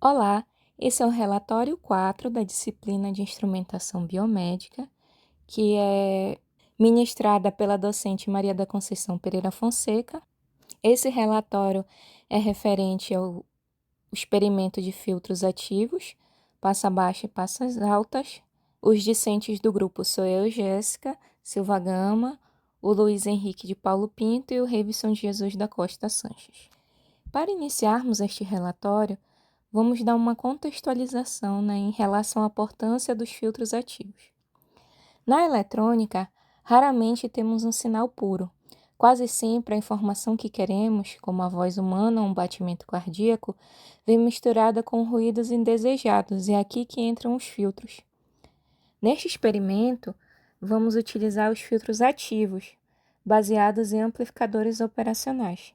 Olá, esse é o relatório 4 da disciplina de Instrumentação Biomédica, que é ministrada pela docente Maria da Conceição Pereira Fonseca. Esse relatório é referente ao experimento de filtros ativos, passa baixa e passas altas. Os discentes do grupo sou eu, Jéssica Silva Gama, o Luiz Henrique de Paulo Pinto e o Revison Jesus da Costa Sanches. Para iniciarmos este relatório, vamos dar uma contextualização, em relação à importância dos filtros ativos. Na eletrônica, raramente temos um sinal puro. Quase sempre a informação que queremos, como a voz humana ou um batimento cardíaco, vem misturada com ruídos indesejados, e é aqui que entram os filtros. Neste experimento, vamos utilizar os filtros ativos, baseados em amplificadores operacionais.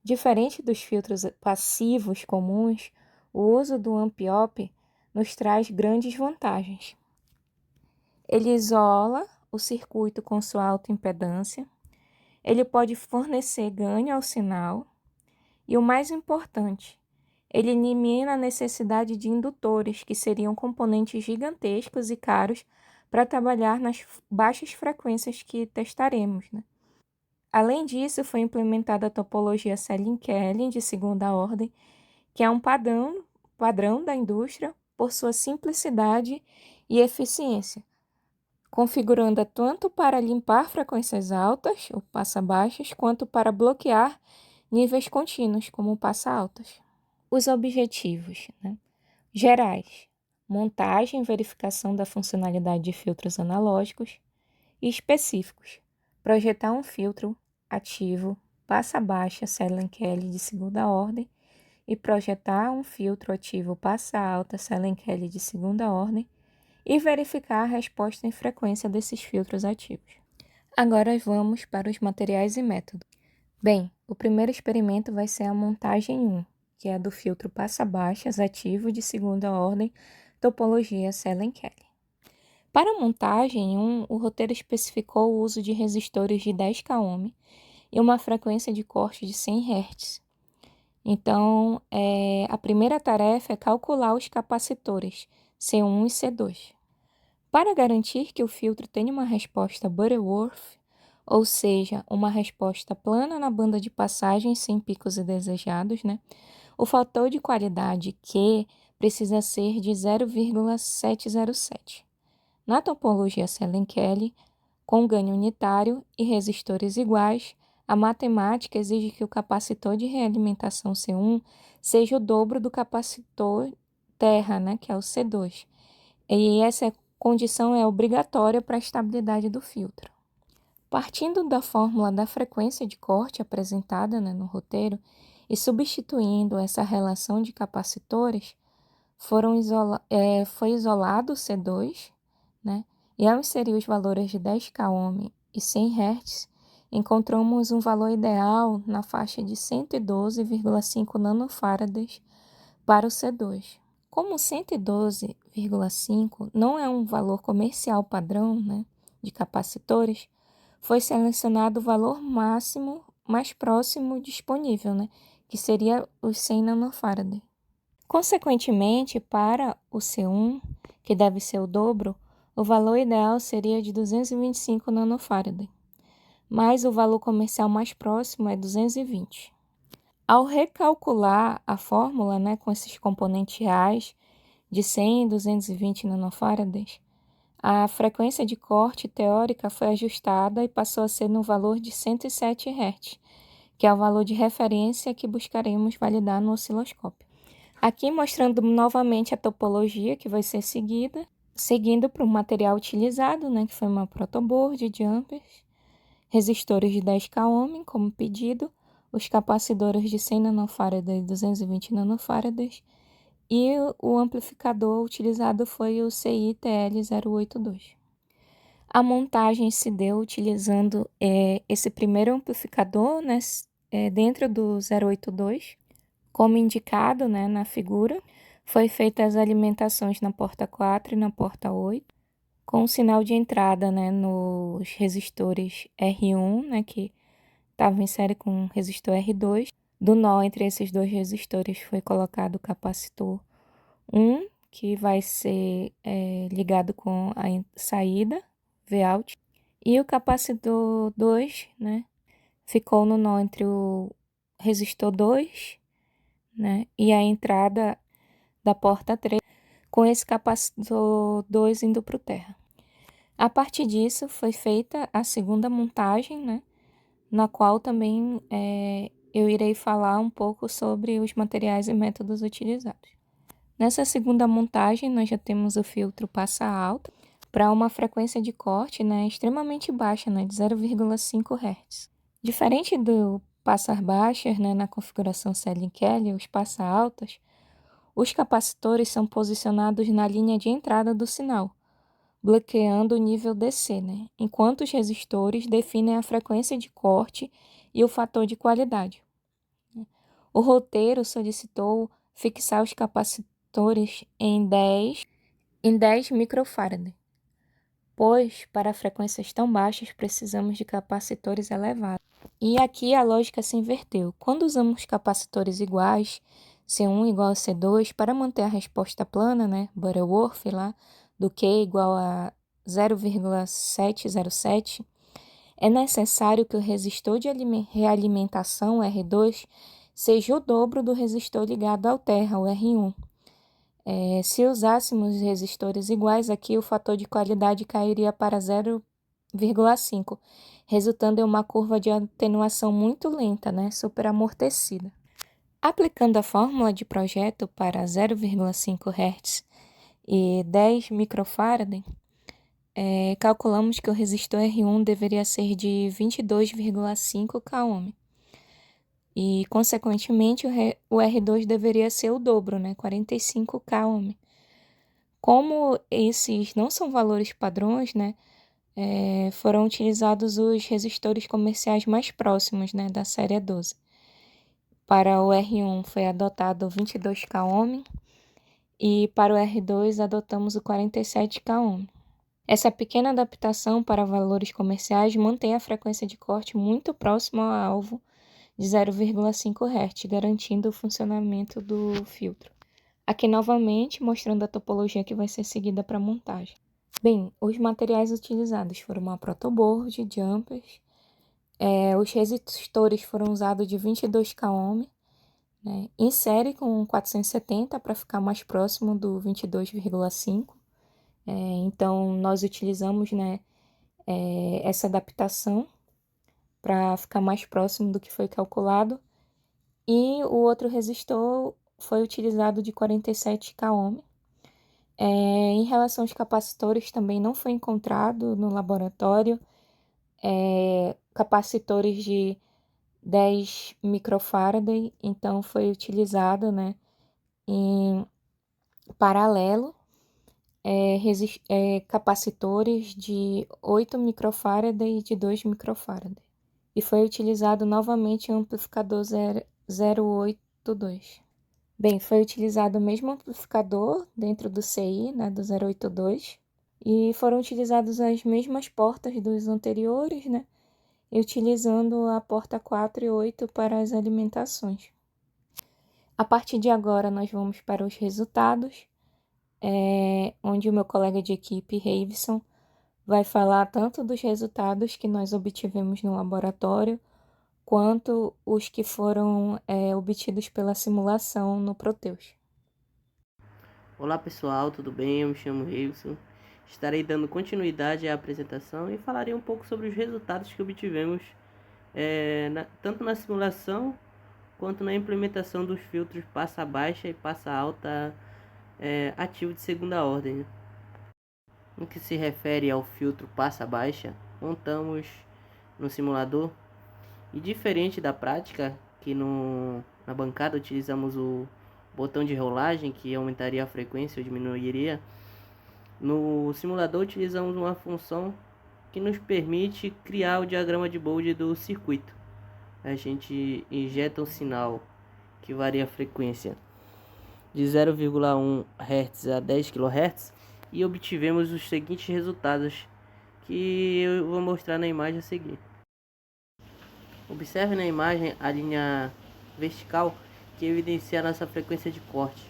Diferente dos filtros passivos comuns, o uso do Amp-Op nos traz grandes vantagens. Ele isola o circuito com sua alta impedância, ele pode fornecer ganho ao sinal e, o mais importante, ele elimina a necessidade de indutores, que seriam componentes gigantescos e caros para trabalhar nas baixas frequências que testaremos, Além disso, foi implementada a topologia Selling-Kelly de segunda ordem, que é um padrão da indústria por sua simplicidade e eficiência, configurando tanto para limpar frequências altas, ou passa-baixas, quanto para bloquear níveis contínuos, como passa-altas. Os objetivos, gerais: montagem e verificação da funcionalidade de filtros analógicos, e específicos: projetar um filtro ativo passa-baixa Selling-Kelly de segunda ordem e projetar um filtro ativo passa-alta Selling-Kelly de segunda ordem e verificar a resposta em frequência desses filtros ativos. Agora vamos para os materiais e métodos. Bem, o primeiro experimento vai ser a montagem 1, que é a do filtro passa-baixas ativo de segunda ordem, topologia Selling-Kelly. Para a montagem 1, o roteiro especificou o uso de resistores de 10 kΩ e uma frequência de corte de 100 Hz. Então, a primeira tarefa é calcular os capacitores C1 e C2. Para garantir que o filtro tenha uma resposta Butterworth, ou seja, uma resposta plana na banda de passagem sem picos indesejados, o fator de qualidade Q precisa ser de 0,707. Na topologia Selling-Kelly, com ganho unitário e resistores iguais, a matemática exige que o capacitor de realimentação C1 seja o dobro do capacitor terra, que é o C2. E essa condição é obrigatória para a estabilidade do filtro. Partindo da fórmula da frequência de corte apresentada, no roteiro, e substituindo essa relação de capacitores, foi isolado o C2, e ao inserir os valores de 10 kΩ e 100 Hz, encontramos um valor ideal na faixa de 112,5 nanofarads para o C2. Como 112,5 não é um valor comercial padrão, de capacitores, foi selecionado o valor máximo mais próximo disponível, que seria os 100 nanofarads. Consequentemente, para o C1, que deve ser o dobro, o valor ideal seria de 225 nanofarads, mas o valor comercial mais próximo é 220. Ao recalcular a fórmula, com esses componentes reais de 100 e 220 nanofarads, a frequência de corte teórica foi ajustada e passou a ser no valor de 107 Hz, que é o valor de referência que buscaremos validar no osciloscópio. Aqui mostrando novamente a topologia que vai ser seguida, seguindo para o material utilizado, que foi uma protoboard de jumpers, resistores de 10 kΩ, como pedido, os capacitores de 100 nanofarads e 220 nanofarads, e o amplificador utilizado foi o CI-TL082. A montagem se deu utilizando esse primeiro amplificador, dentro do 082, como indicado, na figura. Foi feitas as alimentações na porta 4 e na porta 8, com o sinal de entrada, nos resistores R1, que estava em série com o resistor R2. Do nó entre esses dois resistores foi colocado o capacitor Um que vai ser ligado com a saída, Vout, e o capacitor 2, né, ficou no nó entre o resistor 2, né, e a entrada da porta 3, com esse capacitor 2 indo para o terra. A partir disso, foi feita a segunda montagem, né, na qual também eu irei falar um pouco sobre os materiais e métodos utilizados. Nessa segunda montagem, nós já temos o filtro passa alta para uma frequência de corte, né, extremamente baixa, né, de 0,5 Hz. Diferente do passar baixas, né, na configuração Selling-Kelly, os passa altas, os capacitores são posicionados na linha de entrada do sinal, bloqueando o nível DC, né, enquanto os resistores definem a frequência de corte e o fator de qualidade. O roteiro solicitou fixar os capacitores em 10 microfarad, pois para frequências tão baixas precisamos de capacitores elevados. E aqui a lógica se inverteu. Quando usamos capacitores iguais, C1 igual a C2, para manter a resposta plana, né, Butterworth lá, do Q igual a 0,707, é necessário que o resistor de realimentação, R2, seja o dobro do resistor ligado ao terra, o R1. Se usássemos resistores iguais aqui, o fator de qualidade cairia para 0,5, resultando em uma curva de atenuação muito lenta, né, superamortecida. Aplicando a fórmula de projeto para 0,5 Hz e 10 microfarad, calculamos que o resistor R1 deveria ser de 22,5 kΩ. E, consequentemente, o R2 deveria ser o dobro, né? 45 kΩ. Como esses não são valores padrões, né? Foram utilizados os resistores comerciais mais próximos, né? Da série 12. Para o R1 foi adotado 22 kΩ e para o R2 adotamos o 47 kΩ. Essa pequena adaptação para valores comerciais mantém a frequência de corte muito próxima ao alvo de 0,5 Hz, garantindo o funcionamento do filtro. Aqui novamente mostrando a topologia que vai ser seguida para a montagem. Bem, os materiais utilizados foram uma protoboard, jumpers, os resistores foram usados de 22 kΩ, né, em série com 470 para ficar mais próximo do 22,5. Então, nós utilizamos, né, essa adaptação para ficar mais próximo do que foi calculado. E o outro resistor foi utilizado de 47 kΩ. Em relação aos capacitores, também não foi encontrado no laboratório capacitores de 10 microfarad, então foi utilizado, né, em paralelo capacitores de 8 microfarad e de 2 microfarad. E foi utilizado novamente o amplificador 082. Bem, foi utilizado o mesmo amplificador dentro do CI, né, do 082, e foram utilizadas as mesmas portas dos anteriores, né, e utilizando a porta 4 e 8 para as alimentações. A partir de agora, nós vamos para os resultados, onde o meu colega de equipe, Reivisson, vai falar tanto dos resultados que nós obtivemos no laboratório, quanto os que foram obtidos pela simulação no Proteus. Olá pessoal, tudo bem? Eu me chamo Wilson. Estarei dando continuidade à apresentação e falarei um pouco sobre os resultados que obtivemos tanto na simulação quanto na implementação dos filtros passa baixa e passa alta ativo de segunda ordem. No que se refere ao filtro passa baixa, montamos no simulador e diferente da prática, que na bancada utilizamos o botão de rolagem que aumentaria a frequência ou diminuiria, no simulador utilizamos uma função que nos permite criar o diagrama de Bode do circuito. A gente injeta um sinal que varia a frequência de 0,1 Hz a 10 kHz e obtivemos os seguintes resultados que eu vou mostrar na imagem a seguir. Observe na imagem a linha vertical que evidencia a nossa frequência de corte.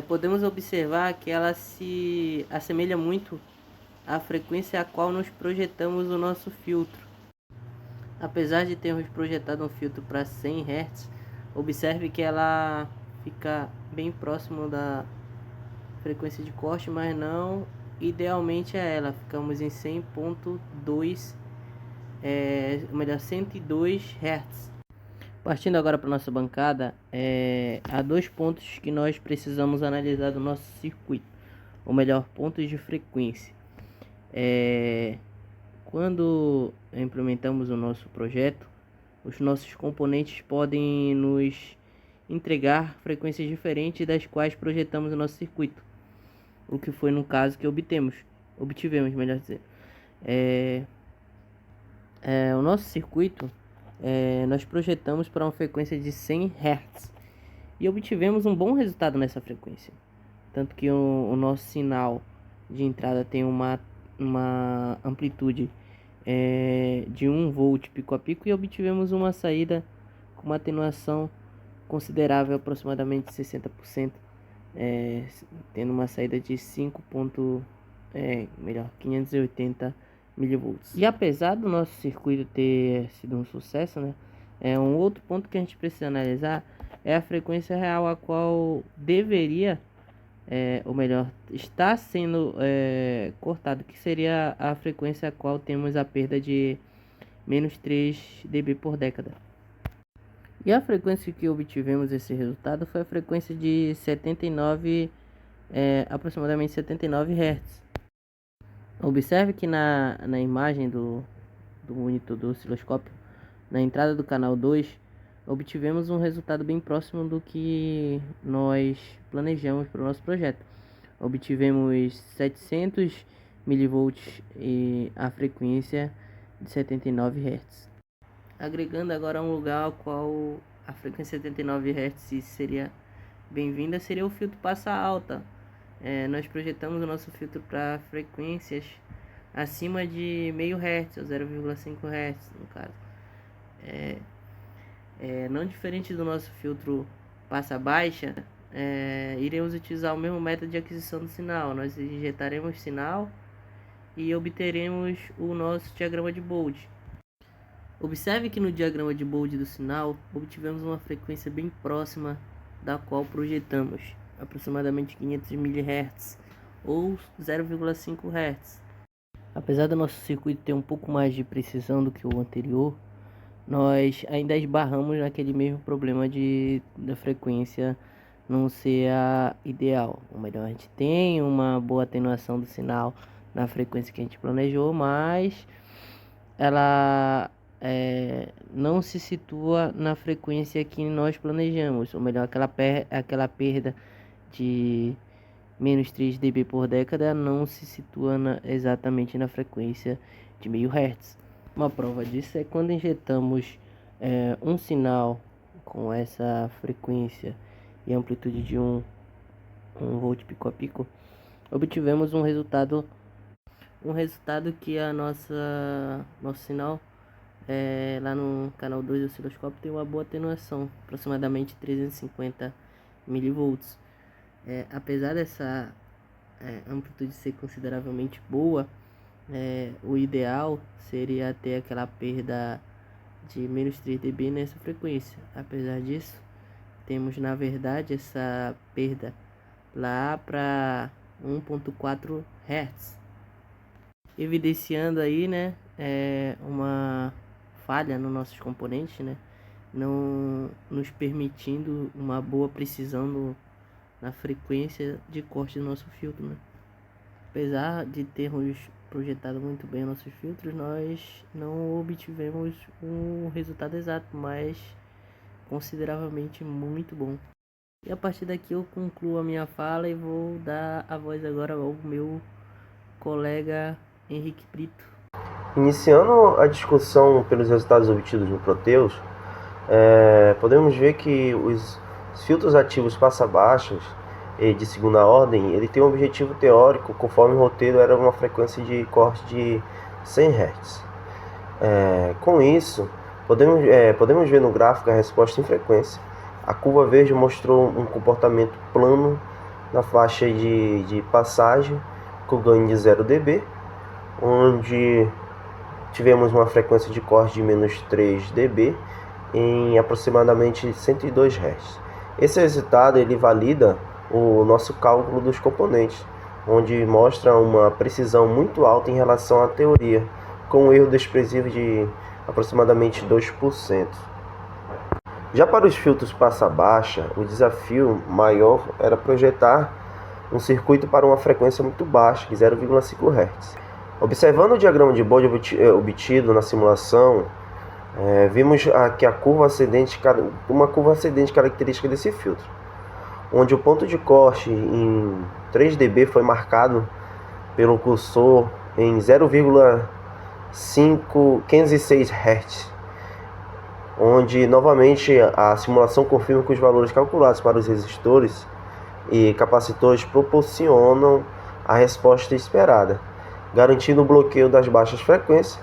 podemos observar que ela se assemelha muito à frequência a qual nós projetamos o nosso filtro. Apesar de termos projetado um filtro para 100 Hz, observe que ela fica bem próximo da frequência de corte, mas não idealmente a ela. Ficamos em 100.2, melhor, 102 Hz. Partindo agora para nossa bancada, há 2 pontos que nós precisamos analisar do nosso circuito, ou melhor, pontos de frequência. Quando implementamos o nosso projeto, os nossos componentes podem nos entregar frequências diferentes das quais projetamos o nosso circuito, o que foi no caso que obtivemos, melhor dizer. O nosso circuito, nós projetamos para uma frequência de 100 Hz e obtivemos um bom resultado nessa frequência, tanto que o nosso sinal de entrada tem uma amplitude de 1 volt pico a pico, e obtivemos uma saída com uma atenuação considerável, aproximadamente 60%, tendo uma saída de 580 milivolts. E apesar do nosso circuito ter sido um sucesso, né, um outro ponto que a gente precisa analisar é a frequência real a qual deveria, ou melhor, está sendo cortado, que seria a frequência a qual temos a perda de menos 3 dB por década. E a frequência que obtivemos esse resultado foi a frequência de 79, aproximadamente 79 Hz. Observe que na imagem do monitor do osciloscópio, na entrada do canal 2, obtivemos um resultado bem próximo do que nós planejamos para o nosso projeto. Obtivemos 700 milivolts e a frequência de 79 Hz. Agregando agora um lugar ao qual a frequência 79 Hz seria bem-vinda, seria o filtro passa alta. Nós projetamos o nosso filtro para frequências acima de meio Hz, ou 0,5 Hz no caso. Não diferente do nosso filtro passa baixa, iremos utilizar o mesmo método de aquisição do sinal. Nós injetaremos sinal e obteremos o nosso diagrama de Bode. Observe que no diagrama de Bode do sinal obtivemos uma frequência bem próxima da qual projetamos, aproximadamente 500 mHz ou 0,5 Hz. Apesar do nosso circuito ter um pouco mais de precisão do que o anterior, nós ainda esbarramos naquele mesmo problema da frequência não ser a ideal. Ou melhor, a gente tem uma boa atenuação do sinal na frequência que a gente planejou, mas ela não se situa na frequência que nós planejamos. Ou melhor, aquela perda de menos 3 dB por década não se situa exatamente na frequência de meio Hz. Uma prova disso é quando injetamos um sinal com essa frequência e amplitude de 1 volt pico a pico, obtivemos um resultado que nosso sinal lá no canal 2 do osciloscópio tem uma boa atenuação, aproximadamente 350 milivolts. Apesar dessa amplitude ser consideravelmente boa, o ideal seria ter aquela perda de menos 3 dB nessa frequência. Apesar disso, temos na verdade essa perda lá para 1.4 Hz, evidenciando aí, né, uma falha nos nossos componentes, né, não nos permitindo uma boa precisão na frequência de corte do nosso filtro, né. Apesar de termos projetado muito bem nossos filtros, nós não obtivemos um resultado exato, mas consideravelmente muito bom. E a partir daqui eu concluo a minha fala e vou dar a voz agora ao meu colega Henrique Brito. Iniciando a discussão pelos resultados obtidos no Proteus, podemos ver que os filtros ativos passa-baixas de segunda ordem, ele tem um objetivo teórico, conforme o roteiro era uma frequência de corte de 100 Hz. Com isso, podemos ver no gráfico a resposta em frequência. A curva verde mostrou um comportamento plano na faixa de passagem com ganho de 0 dB, onde tivemos uma frequência de corte de menos 3 dB em aproximadamente 102 Hz. Esse resultado ele valida o nosso cálculo dos componentes, onde mostra uma precisão muito alta em relação à teoria, com um erro desprezível de aproximadamente 2%. Já para os filtros passa baixa, o desafio maior era projetar um circuito para uma frequência muito baixa, de 0,5 Hz. Observando o diagrama de Bode obtido na simulação, vimos aqui uma curva ascendente característica desse filtro, onde o ponto de corte em 3 dB foi marcado pelo cursor em 0,506 Hz, onde novamente a simulação confirma que os valores calculados para os resistores e capacitores proporcionam a resposta esperada, garantindo o bloqueio das baixas frequências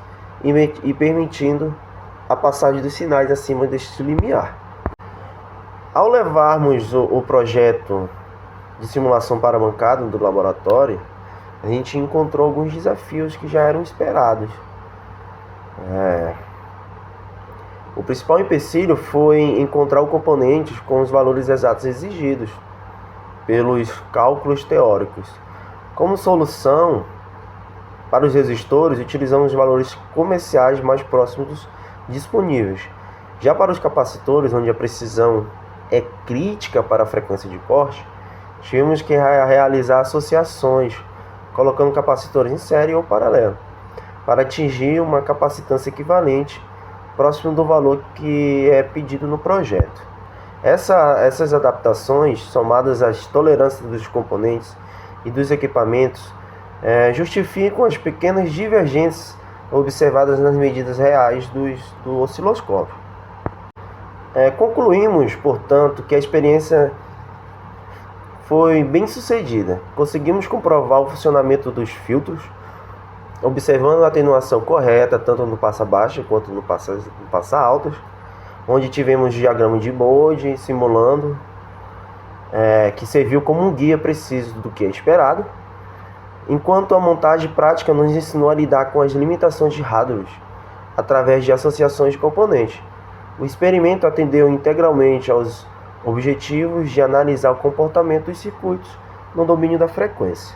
e permitindo a passagem dos sinais acima deste limiar. Ao levarmos o projeto de simulação para a bancada do laboratório, a gente encontrou alguns desafios que já eram esperados. O principal empecilho foi encontrar o componente com os valores exatos exigidos pelos cálculos teóricos. Como solução, para os resistores, utilizamos os valores comerciais mais próximos disponíveis. Já para os capacitores, onde a precisão é crítica para a frequência de corte, tivemos que realizar associações, colocando capacitores em série ou paralelo, para atingir uma capacitância equivalente, próximo do valor que é pedido no projeto. Essas adaptações, somadas às tolerâncias dos componentes e dos equipamentos, justificam as pequenas divergências observadas nas medidas reais do osciloscópio. Concluímos, portanto, que a experiência foi bem sucedida. Conseguimos comprovar o funcionamento dos filtros, observando a atenuação correta, tanto no passa baixa quanto no passa altas, onde tivemos diagrama de Bode simulando, que serviu como um guia preciso do que é esperado, enquanto a montagem prática nos ensinou a lidar com as limitações de hardware através de associações de componentes. O experimento atendeu integralmente aos objetivos de analisar o comportamento dos circuitos no domínio da frequência.